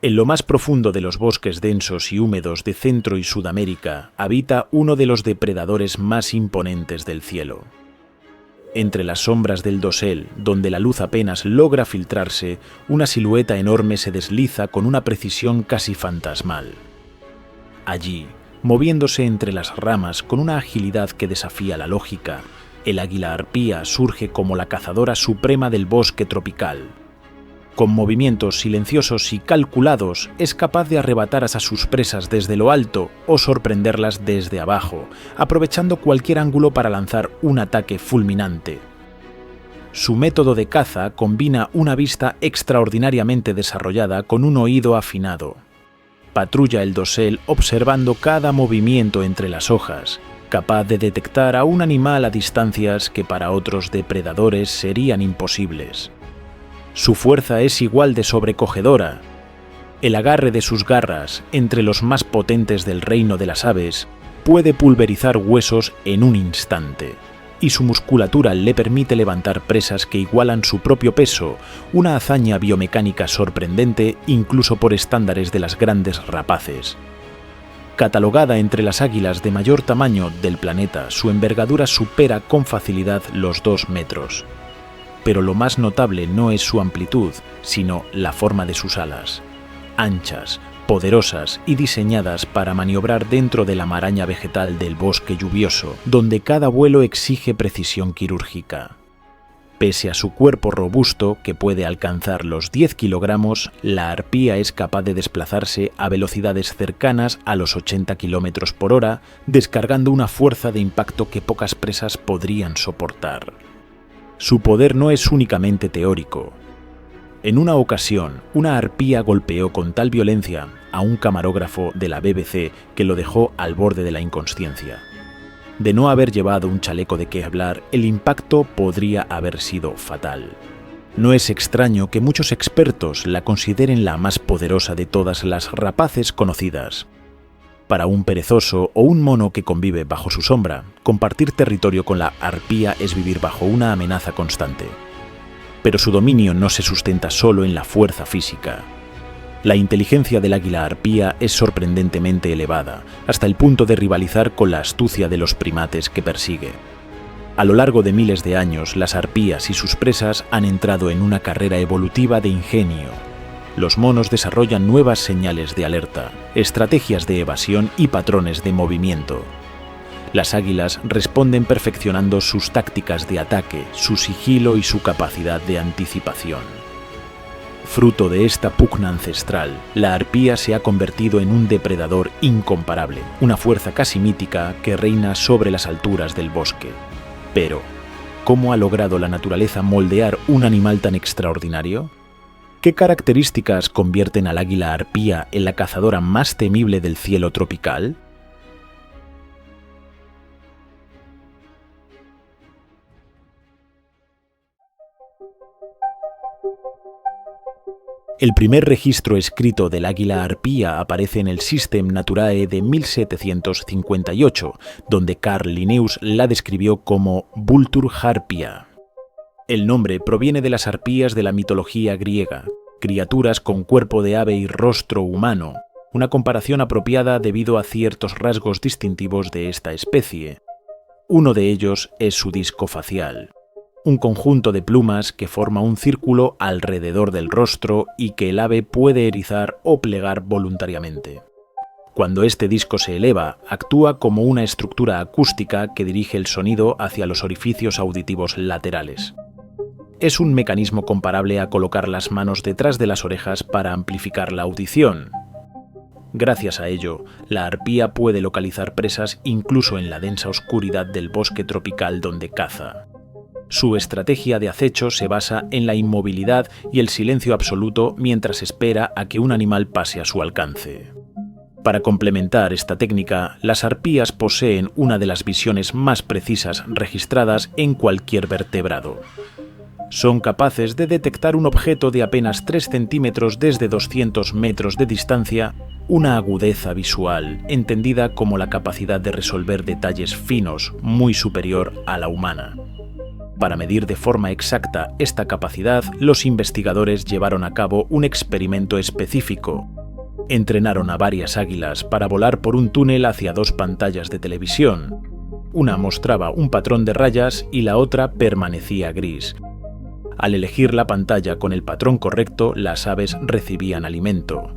En lo más profundo de los bosques densos y húmedos de Centro y Sudamérica habita uno de los depredadores más imponentes del cielo. Entre las sombras del dosel, donde la luz apenas logra filtrarse, una silueta enorme se desliza con una precisión casi fantasmal. Allí, moviéndose entre las ramas con una agilidad que desafía la lógica, el águila arpía surge como la cazadora suprema del bosque tropical. Con movimientos silenciosos y calculados, es capaz de arrebatar a sus presas desde lo alto o sorprenderlas desde abajo, aprovechando cualquier ángulo para lanzar un ataque fulminante. Su método de caza combina una vista extraordinariamente desarrollada con un oído afinado. Patrulla el dosel observando cada movimiento entre las hojas, capaz de detectar a un animal a distancias que para otros depredadores serían imposibles. Su fuerza es igual de sobrecogedora. El agarre de sus garras, entre los más potentes del reino de las aves, puede pulverizar huesos en un instante, y su musculatura le permite levantar presas que igualan su propio peso, una hazaña biomecánica sorprendente incluso por estándares de las grandes rapaces. Catalogada entre las águilas de mayor tamaño del planeta, su envergadura supera con facilidad los 2 metros. Pero lo más notable no es su amplitud, sino la forma de sus alas. Anchas, poderosas y diseñadas para maniobrar dentro de la maraña vegetal del bosque lluvioso, donde cada vuelo exige precisión quirúrgica. Pese a su cuerpo robusto, que puede alcanzar los 10 kilogramos, la arpía es capaz de desplazarse a velocidades cercanas a los 80 kilómetros por hora, descargando una fuerza de impacto que pocas presas podrían soportar. Su poder no es únicamente teórico. En una ocasión, una arpía golpeó con tal violencia a un camarógrafo de la BBC que lo dejó al borde de la inconsciencia. De no haber llevado un chaleco de Kevlar, el impacto podría haber sido fatal. No es extraño que muchos expertos la consideren la más poderosa de todas las rapaces conocidas. Para un perezoso o un mono que convive bajo su sombra, compartir territorio con la arpía es vivir bajo una amenaza constante. Pero su dominio no se sustenta solo en la fuerza física. La inteligencia del águila arpía es sorprendentemente elevada, hasta el punto de rivalizar con la astucia de los primates que persigue. A lo largo de miles de años, las arpías y sus presas han entrado en una carrera evolutiva de ingenio. Los monos desarrollan nuevas señales de alerta, estrategias de evasión y patrones de movimiento. Las águilas responden perfeccionando sus tácticas de ataque, su sigilo y su capacidad de anticipación. Fruto de esta pugna ancestral, la arpía se ha convertido en un depredador incomparable, una fuerza casi mítica que reina sobre las alturas del bosque. Pero, ¿cómo ha logrado la naturaleza moldear un animal tan extraordinario? ¿Qué características convierten al águila arpía en la cazadora más temible del cielo tropical? El primer registro escrito del águila arpía aparece en el System Naturae de 1758, donde Carl Linnaeus la describió como Vultur harpia. El nombre proviene de las arpías de la mitología griega, criaturas con cuerpo de ave y rostro humano, una comparación apropiada debido a ciertos rasgos distintivos de esta especie. Uno de ellos es su disco facial, un conjunto de plumas que forma un círculo alrededor del rostro y que el ave puede erizar o plegar voluntariamente. Cuando este disco se eleva, actúa como una estructura acústica que dirige el sonido hacia los orificios auditivos laterales. Es un mecanismo comparable a colocar las manos detrás de las orejas para amplificar la audición. Gracias a ello, la arpía puede localizar presas incluso en la densa oscuridad del bosque tropical donde caza. Su estrategia de acecho se basa en la inmovilidad y el silencio absoluto mientras espera a que un animal pase a su alcance. Para complementar esta técnica, las arpías poseen una de las visiones más precisas registradas en cualquier vertebrado. Son capaces de detectar un objeto de apenas 3 centímetros desde 200 metros de distancia, una agudeza visual entendida como la capacidad de resolver detalles finos muy superior a la humana. Para medir de forma exacta esta capacidad, los investigadores llevaron a cabo un experimento específico, Entrenaron a varias águilas para volar por un túnel hacia dos pantallas de televisión. Una mostraba un patrón de rayas y la otra permanecía gris. Al elegir la pantalla con el patrón correcto, las aves recibían alimento.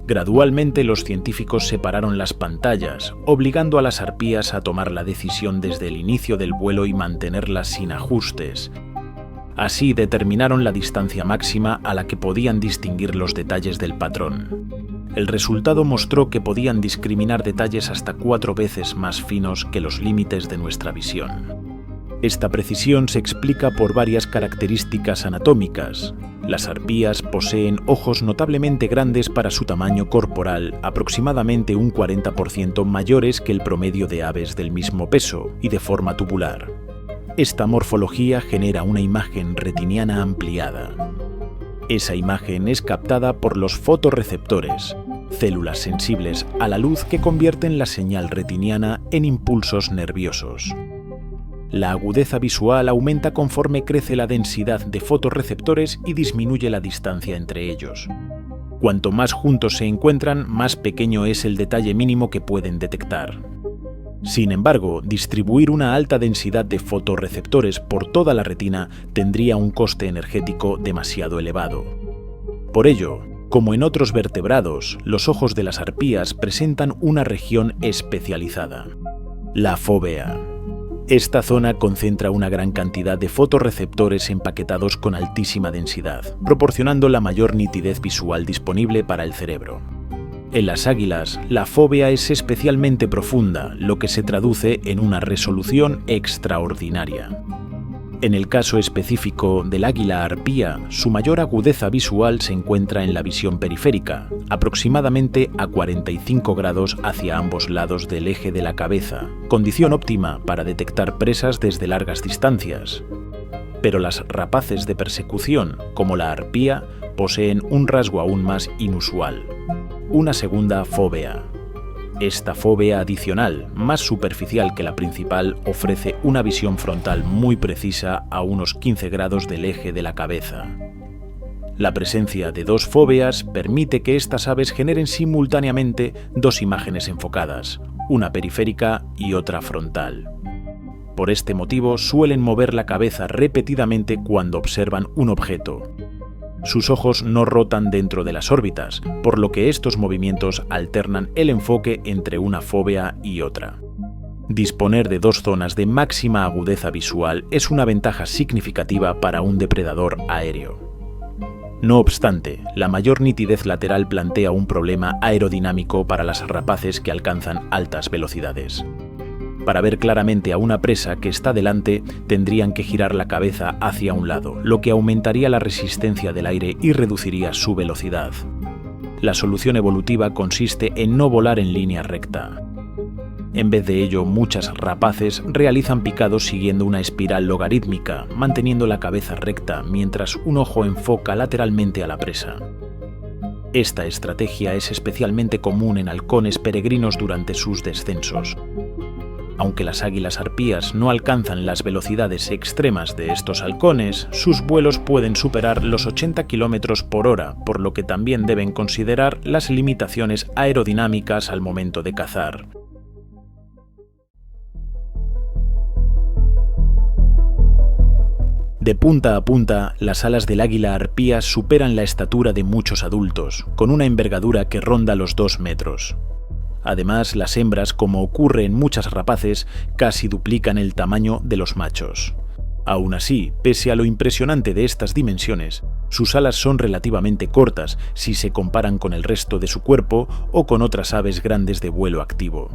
Gradualmente los científicos separaron las pantallas, obligando a las arpías a tomar la decisión desde el inicio del vuelo y mantenerlas sin ajustes. Así determinaron la distancia máxima a la que podían distinguir los detalles del patrón. El resultado mostró que podían discriminar detalles hasta 4 veces más finos que los límites de nuestra visión. Esta precisión se explica por varias características anatómicas. Las arpías poseen ojos notablemente grandes para su tamaño corporal, aproximadamente un 40% mayores que el promedio de aves del mismo peso y de forma tubular. Esta morfología genera una imagen retiniana ampliada. Esa imagen es captada por los fotorreceptores, células sensibles a la luz que convierten la señal retiniana en impulsos nerviosos. La agudeza visual aumenta conforme crece la densidad de fotorreceptores y disminuye la distancia entre ellos. Cuanto más juntos se encuentran, más pequeño es el detalle mínimo que pueden detectar. Sin embargo, distribuir una alta densidad de fotorreceptores por toda la retina tendría un coste energético demasiado elevado. Por ello, como en otros vertebrados, los ojos de las arpías presentan una región especializada, la fóvea. Esta zona concentra una gran cantidad de fotorreceptores empaquetados con altísima densidad, proporcionando la mayor nitidez visual disponible para el cerebro. En las águilas, la fóvea es especialmente profunda, lo que se traduce en una resolución extraordinaria. En el caso específico del águila arpía, su mayor agudeza visual se encuentra en la visión periférica, aproximadamente a 45 grados hacia ambos lados del eje de la cabeza, condición óptima para detectar presas desde largas distancias. Pero las rapaces de persecución, como la arpía, poseen un rasgo aún más inusual: una segunda fóvea. Esta fóvea adicional, más superficial que la principal, ofrece una visión frontal muy precisa a unos 15 grados del eje de la cabeza. La presencia de dos fóveas permite que estas aves generen simultáneamente dos imágenes enfocadas, una periférica y otra frontal. Por este motivo suelen mover la cabeza repetidamente cuando observan un objeto. Sus ojos no rotan dentro de las órbitas, por lo que estos movimientos alternan el enfoque entre una fóvea y otra. Disponer de dos zonas de máxima agudeza visual es una ventaja significativa para un depredador aéreo. No obstante, la mayor nitidez lateral plantea un problema aerodinámico para las rapaces que alcanzan altas velocidades. Para ver claramente a una presa que está delante, tendrían que girar la cabeza hacia un lado, lo que aumentaría la resistencia del aire y reduciría su velocidad. La solución evolutiva consiste en no volar en línea recta. En vez de ello, muchas rapaces realizan picados siguiendo una espiral logarítmica, manteniendo la cabeza recta mientras un ojo enfoca lateralmente a la presa. Esta estrategia es especialmente común en halcones peregrinos durante sus descensos. Aunque las águilas arpías no alcanzan las velocidades extremas de estos halcones, sus vuelos pueden superar los 80 km por hora, por lo que también deben considerar las limitaciones aerodinámicas al momento de cazar. De punta a punta, las alas del águila arpía superan la estatura de muchos adultos, con una envergadura que ronda los 2 metros. Además, las hembras, como ocurre en muchas rapaces, casi duplican el tamaño de los machos. Aún así, pese a lo impresionante de estas dimensiones, sus alas son relativamente cortas si se comparan con el resto de su cuerpo o con otras aves grandes de vuelo activo.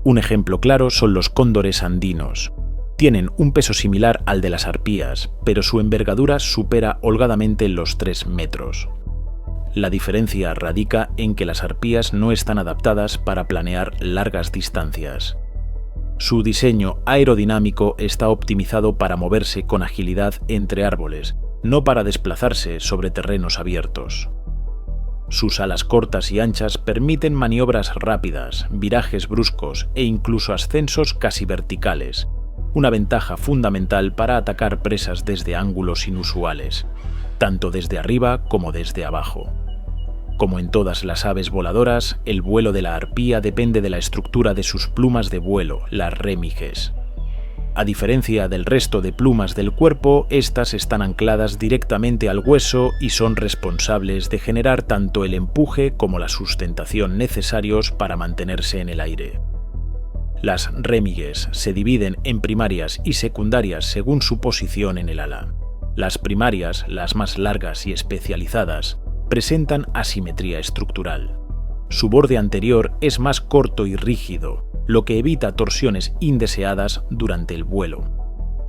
Un ejemplo claro son los cóndores andinos. Tienen un peso similar al de las arpías, pero su envergadura supera holgadamente los 3 metros. La diferencia radica en que las arpías no están adaptadas para planear largas distancias. Su diseño aerodinámico está optimizado para moverse con agilidad entre árboles, no para desplazarse sobre terrenos abiertos. Sus alas cortas y anchas permiten maniobras rápidas, virajes bruscos e incluso ascensos casi verticales, una ventaja fundamental para atacar presas desde ángulos inusuales, tanto desde arriba como desde abajo. Como en todas las aves voladoras, el vuelo de la arpía depende de la estructura de sus plumas de vuelo, las rémiges. A diferencia del resto de plumas del cuerpo, estas están ancladas directamente al hueso y son responsables de generar tanto el empuje como la sustentación necesarios para mantenerse en el aire. Las rémiges se dividen en primarias y secundarias según su posición en el ala. Las primarias, las más largas y especializadas, presentan asimetría estructural. Su borde anterior es más corto y rígido, lo que evita torsiones indeseadas durante el vuelo.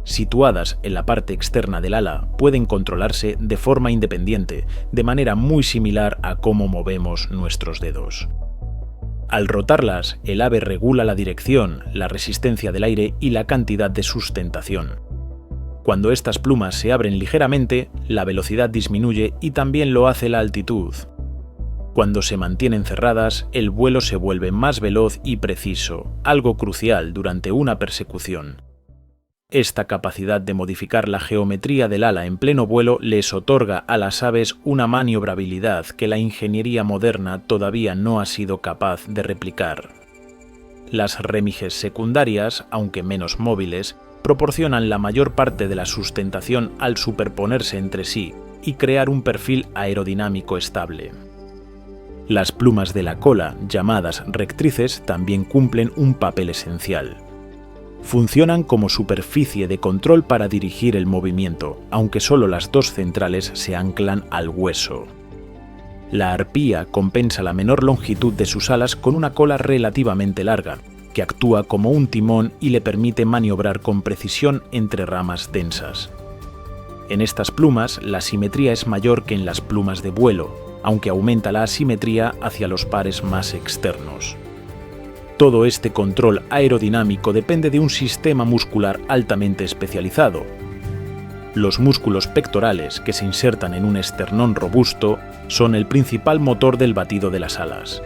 Situadas en la parte externa del ala, pueden controlarse de forma independiente, de manera muy similar a cómo movemos nuestros dedos. Al rotarlas, el ave regula la dirección, la resistencia del aire y la cantidad de sustentación. Cuando estas plumas se abren ligeramente, la velocidad disminuye y también lo hace la altitud. Cuando se mantienen cerradas, el vuelo se vuelve más veloz y preciso, algo crucial durante una persecución. Esta capacidad de modificar la geometría del ala en pleno vuelo les otorga a las aves una maniobrabilidad que la ingeniería moderna todavía no ha sido capaz de replicar. Las rémiges secundarias, aunque menos móviles, proporcionan la mayor parte de la sustentación al superponerse entre sí y crear un perfil aerodinámico estable. Las plumas de la cola, llamadas rectrices, también cumplen un papel esencial. Funcionan como superficie de control para dirigir el movimiento, aunque solo las dos centrales se anclan al hueso. La arpía compensa la menor longitud de sus alas con una cola relativamente larga, que actúa como un timón y le permite maniobrar con precisión entre ramas densas. En estas plumas, la simetría es mayor que en las plumas de vuelo, aunque aumenta la asimetría hacia los pares más externos. Todo este control aerodinámico depende de un sistema muscular altamente especializado. Los músculos pectorales, que se insertan en un esternón robusto, son el principal motor del batido de las alas.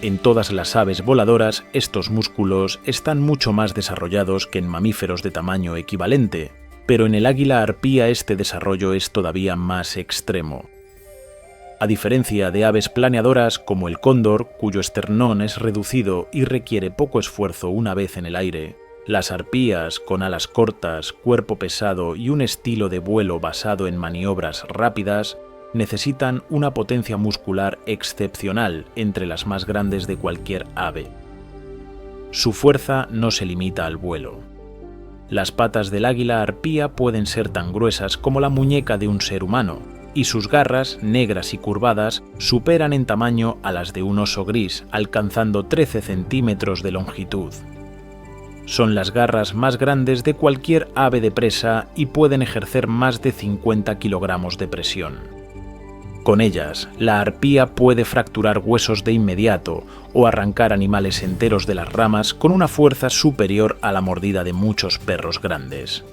En todas las aves voladoras, estos músculos están mucho más desarrollados que en mamíferos de tamaño equivalente, pero en el águila arpía este desarrollo es todavía más extremo. A diferencia de aves planeadoras como el cóndor, cuyo esternón es reducido y requiere poco esfuerzo una vez en el aire, las arpías, con alas cortas, cuerpo pesado y un estilo de vuelo basado en maniobras rápidas, necesitan una potencia muscular excepcional entre las más grandes de cualquier ave. Su fuerza no se limita al vuelo. Las patas del águila arpía pueden ser tan gruesas como la muñeca de un ser humano, y sus garras, negras y curvadas, superan en tamaño a las de un oso gris, alcanzando 13 centímetros de longitud. Son las garras más grandes de cualquier ave de presa y pueden ejercer más de 50 kilogramos de presión. Con ellas, la arpía puede fracturar huesos de inmediato o arrancar animales enteros de las ramas con una fuerza superior a la mordida de muchos perros grandes.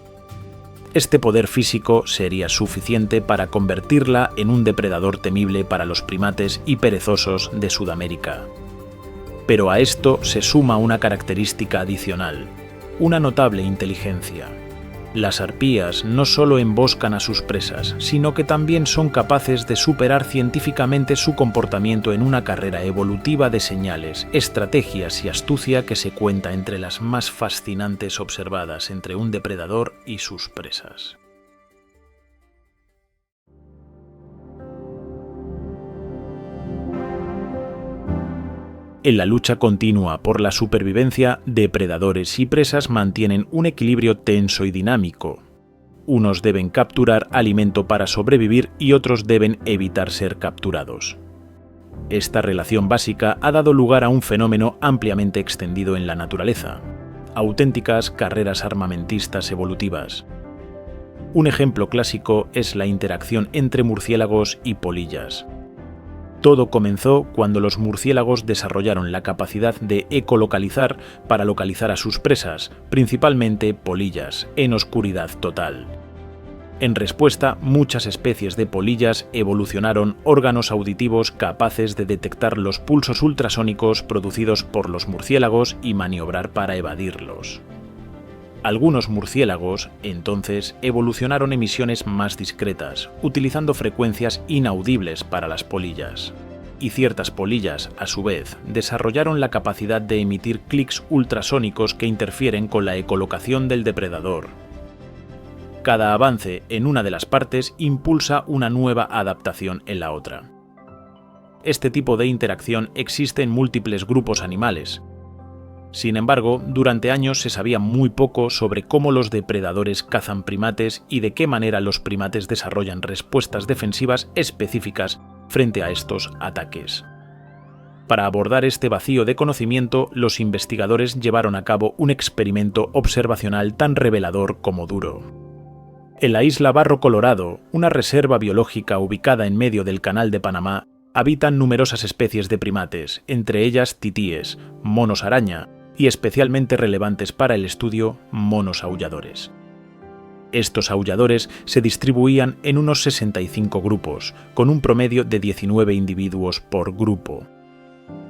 Este poder físico sería suficiente para convertirla en un depredador temible para los primates y perezosos de Sudamérica. Pero a esto se suma una característica adicional, una notable inteligencia. Las arpías no solo emboscan a sus presas, sino que también son capaces de superar científicamente su comportamiento en una carrera evolutiva de señales, estrategias y astucia que se cuenta entre las más fascinantes observadas entre un depredador y sus presas. En la lucha continua por la supervivencia, depredadores y presas mantienen un equilibrio tenso y dinámico. Unos deben capturar alimento para sobrevivir y otros deben evitar ser capturados. Esta relación básica ha dado lugar a un fenómeno ampliamente extendido en la naturaleza: auténticas carreras armamentistas evolutivas. Un ejemplo clásico es la interacción entre murciélagos y polillas. Todo comenzó cuando los murciélagos desarrollaron la capacidad de ecolocalizar para localizar a sus presas, principalmente polillas, en oscuridad total. En respuesta, muchas especies de polillas evolucionaron órganos auditivos capaces de detectar los pulsos ultrasónicos producidos por los murciélagos y maniobrar para evadirlos. Algunos murciélagos, entonces, evolucionaron emisiones más discretas, utilizando frecuencias inaudibles para las polillas. y ciertas polillas, a su vez, desarrollaron la capacidad de emitir clics ultrasónicos que interfieren con la ecolocación del depredador. Cada avance en una de las partes impulsa una nueva adaptación en la otra. Este tipo de interacción existe en múltiples grupos animales. Sin embargo, durante años se sabía muy poco sobre cómo los depredadores cazan primates y de qué manera los primates desarrollan respuestas defensivas específicas frente a estos ataques. Para abordar este vacío de conocimiento, los investigadores llevaron a cabo un experimento observacional tan revelador como duro. En la isla Barro Colorado, una reserva biológica ubicada en medio del Canal de Panamá, habitan numerosas especies de primates, entre ellas titíes, monos araña y especialmente relevantes para el estudio, monos aulladores. Estos aulladores se distribuían en unos 65 grupos, con un promedio de 19 individuos por grupo.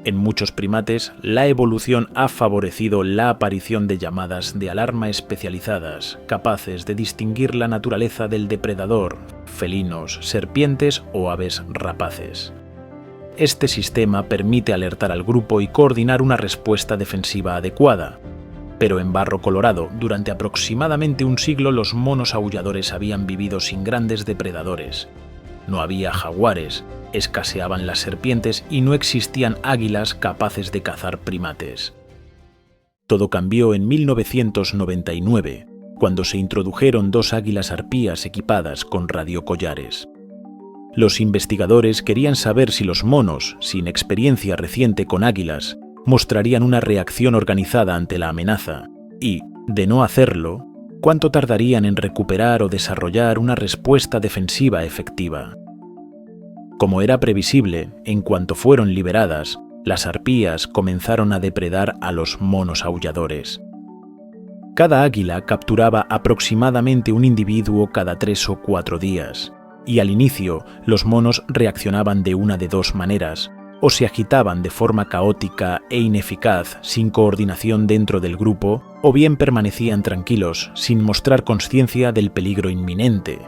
En muchos primates, la evolución ha favorecido la aparición de llamadas de alarma especializadas, capaces de distinguir la naturaleza del depredador, felinos, serpientes o aves rapaces. Este sistema permite alertar al grupo y coordinar una respuesta defensiva adecuada. Pero en Barro Colorado, durante aproximadamente un siglo, los monos aulladores habían vivido sin grandes depredadores. No había jaguares, escaseaban las serpientes y no existían águilas capaces de cazar primates. Todo cambió en 1999, cuando se introdujeron 2 águilas arpías equipadas con radiocollares. Los investigadores querían saber si los monos, sin experiencia reciente con águilas, mostrarían una reacción organizada ante la amenaza y, de no hacerlo, cuánto tardarían en recuperar o desarrollar una respuesta defensiva efectiva. Como era previsible, en cuanto fueron liberadas, las arpías comenzaron a depredar a los monos aulladores. Cada águila capturaba aproximadamente un individuo cada 3 o 4 días. Y al inicio, los monos reaccionaban de una de 2 maneras, o se agitaban de forma caótica e ineficaz sin coordinación dentro del grupo, o bien permanecían tranquilos, sin mostrar consciencia del peligro inminente.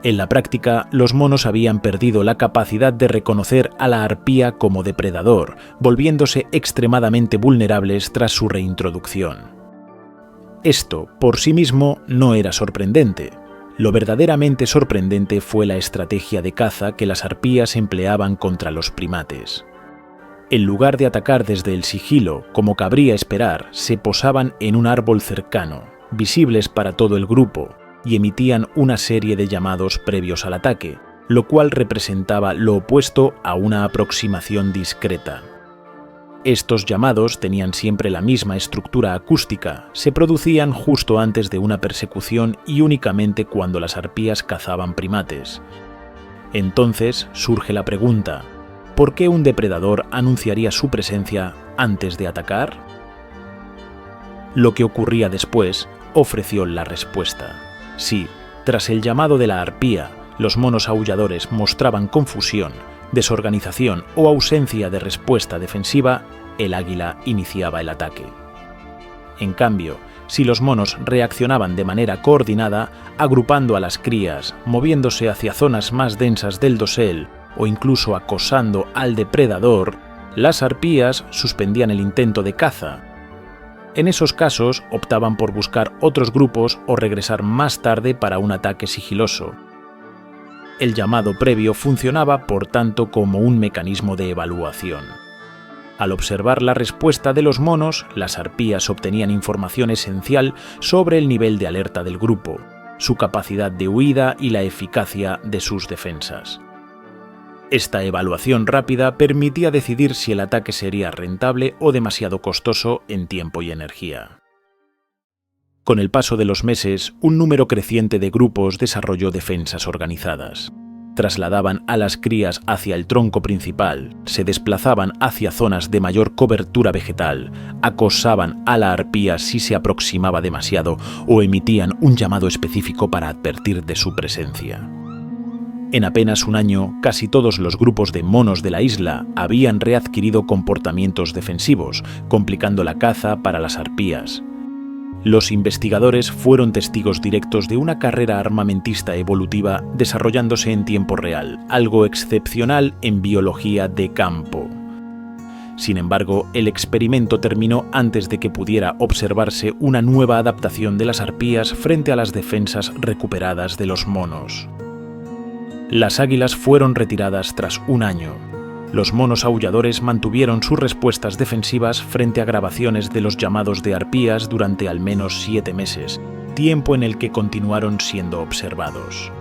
En la práctica, los monos habían perdido la capacidad de reconocer a la arpía como depredador, volviéndose extremadamente vulnerables tras su reintroducción. Esto, por sí mismo, no era sorprendente. Lo verdaderamente sorprendente fue la estrategia de caza que las arpías empleaban contra los primates. En lugar de atacar desde el sigilo, como cabría esperar, se posaban en un árbol cercano, visibles para todo el grupo, y emitían una serie de llamados previos al ataque, lo cual representaba lo opuesto a una aproximación discreta. Estos llamados tenían siempre la misma estructura acústica, se producían justo antes de una persecución y únicamente cuando las arpías cazaban primates. Entonces surge la pregunta, ¿por qué un depredador anunciaría su presencia antes de atacar? Lo que ocurría después ofreció la respuesta. Sí, tras el llamado de la arpía, los monos aulladores mostraban confusión, desorganización o ausencia de respuesta defensiva, el águila iniciaba el ataque. En cambio, si los monos reaccionaban de manera coordinada, agrupando a las crías, moviéndose hacia zonas más densas del dosel o incluso acosando al depredador, las arpías suspendían el intento de caza. En esos casos optaban por buscar otros grupos o regresar más tarde para un ataque sigiloso. El llamado previo funcionaba, por tanto, como un mecanismo de evaluación. Al observar la respuesta de los monos, las arpías obtenían información esencial sobre el nivel de alerta del grupo, su capacidad de huida y la eficacia de sus defensas. Esta evaluación rápida permitía decidir si el ataque sería rentable o demasiado costoso en tiempo y energía. Con el paso de los meses, un número creciente de grupos desarrolló defensas organizadas. Trasladaban a las crías hacia el tronco principal, se desplazaban hacia zonas de mayor cobertura vegetal, acosaban a la arpía si se aproximaba demasiado o emitían un llamado específico para advertir de su presencia. En apenas un año, casi todos los grupos de monos de la isla habían readquirido comportamientos defensivos, complicando la caza para las arpías. Los investigadores fueron testigos directos de una carrera armamentista evolutiva desarrollándose en tiempo real, algo excepcional en biología de campo. Sin embargo, el experimento terminó antes de que pudiera observarse una nueva adaptación de las arpías frente a las defensas recuperadas de los monos. Las águilas fueron retiradas tras un año. Los monos aulladores mantuvieron sus respuestas defensivas frente a grabaciones de los llamados de arpías durante al menos 7 meses, tiempo en el que continuaron siendo observados.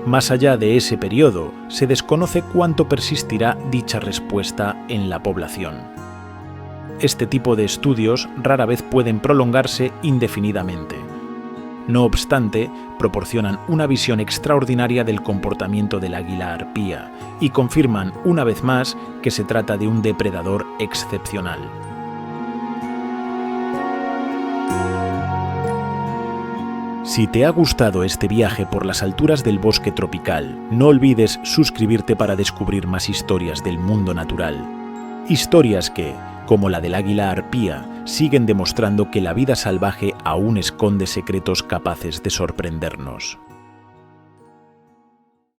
Más allá de ese periodo, se desconoce cuánto persistirá dicha respuesta en la población. Este tipo de estudios rara vez pueden prolongarse indefinidamente. No obstante, proporcionan una visión extraordinaria del comportamiento del águila arpía y confirman una vez más que se trata de un depredador excepcional. Si te ha gustado este viaje por las alturas del bosque tropical, no olvides suscribirte para descubrir más historias del mundo natural. Historias que, como la del águila arpía, siguen demostrando que la vida salvaje aún esconde secretos capaces de sorprendernos.